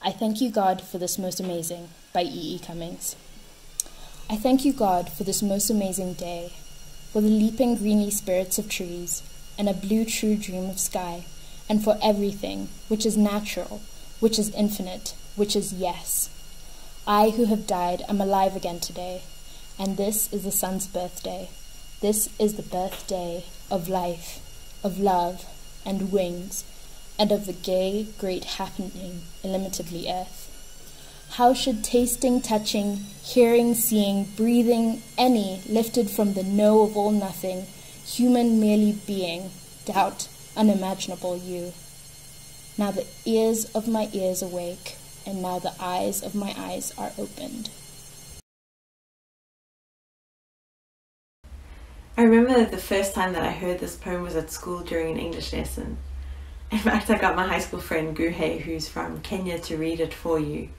I thank you, God, for this most amazing, by E. E. Cummings. I thank you, God, for this most amazing day, for the leaping greenly spirits of trees, and a blue true dream of sky, and for everything which is natural, which is infinite, which is yes. I who have died am alive again today, and this is the sun's birthday. This is the birthday of life, of love, and wings, and of the gay, great happening, illimitably earth. How should tasting, touching, hearing, seeing, breathing, any lifted from the no of all nothing, human merely being, doubt, unimaginable you? Now the ears of my ears awake, and now the eyes of my eyes are opened. I remember that the first time that I heard this poem was at school during an English lesson. In fact, I got my high school friend Guhe, who's from Kenya, to read it for you.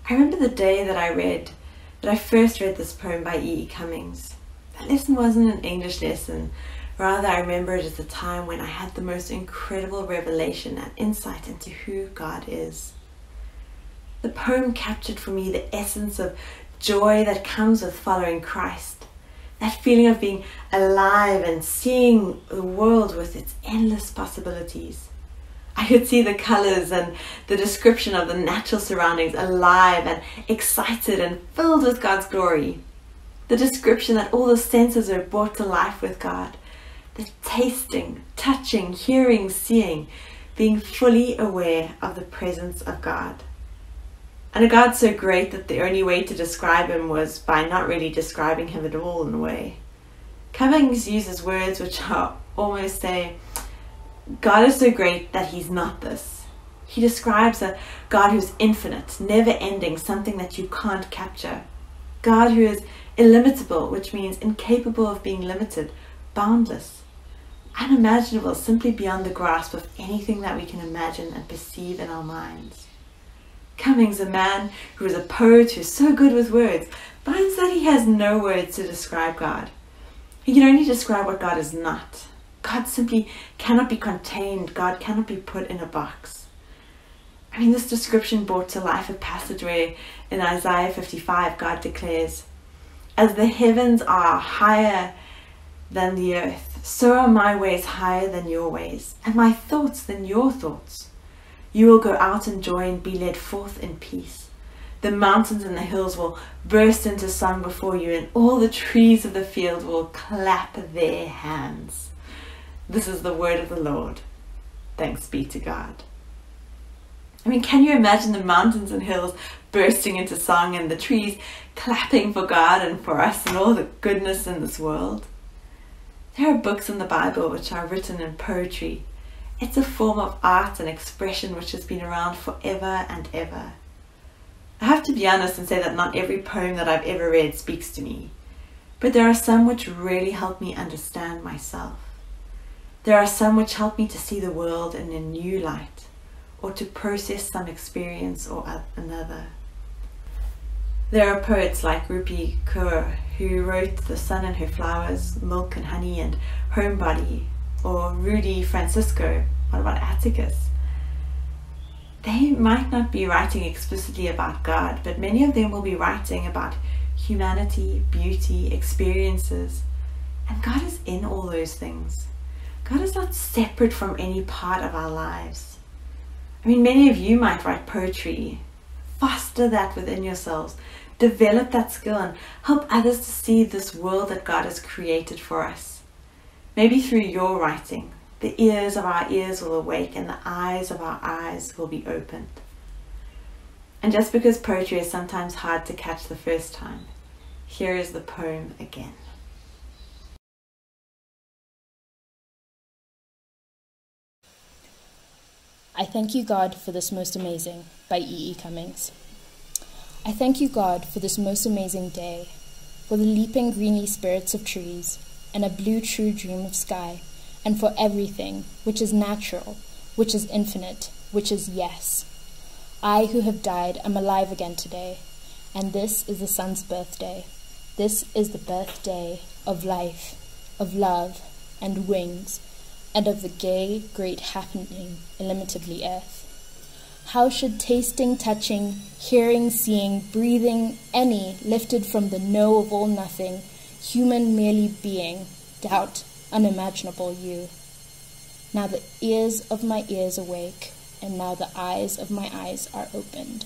I remember the day that I first read this poem by E. E. Cummings. That lesson wasn't an English lesson. Rather, I remember it as a time when I had the most incredible revelation and insight into who God is. The poem captured for me the essence of joy that comes with following Christ. That feeling of being alive and seeing the world with its endless possibilities. I could see the colors and the description of the natural surroundings alive and excited and filled with God's glory. The description that all the senses are brought to life with God. The tasting, touching, hearing, seeing, being fully aware of the presence of God. And a God so great that the only way to describe him was by not really describing him at all in a way. Cummings uses words which are almost say, God is so great that he's not this. He describes a God who's infinite, never ending, something that you can't capture. God who is illimitable, which means incapable of being limited, boundless, unimaginable, simply beyond the grasp of anything that we can imagine and perceive in our minds. Cummings, a man who is a poet who's so good with words, finds that he has no words to describe God. He can only describe what God is not. God simply cannot be contained. God cannot be put in a box. I mean, this description brought to life a passage where in Isaiah 55, God declares, "As the heavens are higher than the earth, so are my ways higher than your ways, and my thoughts than your thoughts. You will go out in joy and be led forth in peace. The mountains and the hills will burst into song before you, and all the trees of the field will clap their hands." This is the word of the Lord. Thanks be to God. I mean, can you imagine the mountains and hills bursting into song and the trees clapping for God and for us and all the goodness in this world? There are books in the Bible which are written in poetry. It's a form of art and expression which has been around forever and ever. I have to be honest and say that not every poem that I've ever read speaks to me, but there are some which really help me understand myself. There are some which help me to see the world in a new light, or to process some experience or another. There are poets like Rupi Kaur, who wrote The Sun and Her Flowers, Milk and Honey, and Homebody, or Rudy Francisco, what about Atticus? They might not be writing explicitly about God, but many of them will be writing about humanity, beauty, experiences, and God is in all those things. God is not separate from any part of our lives. I mean, many of you might write poetry. Foster that within yourselves. Develop that skill and help others to see this world that God has created for us. Maybe through your writing, the ears of our ears will awake and the eyes of our eyes will be opened. And just because poetry is sometimes hard to catch the first time, here is the poem again. I thank you, God, for this most amazing, by E. E. Cummings. I thank you, God, for this most amazing day, for the leaping greenly spirits of trees, and a blue true dream of sky, and for everything which is natural, which is infinite, which is yes. I who have died am alive again today, and this is the sun's birthday. This is the birthday of life, of love, and wings, and of the gay, great happening, illimitably earth. How should tasting, touching, hearing, seeing, breathing, any, lifted from the no of all nothing, human merely being, doubt, unimaginable you? Now the ears of my ears awake, and now the eyes of my eyes are opened.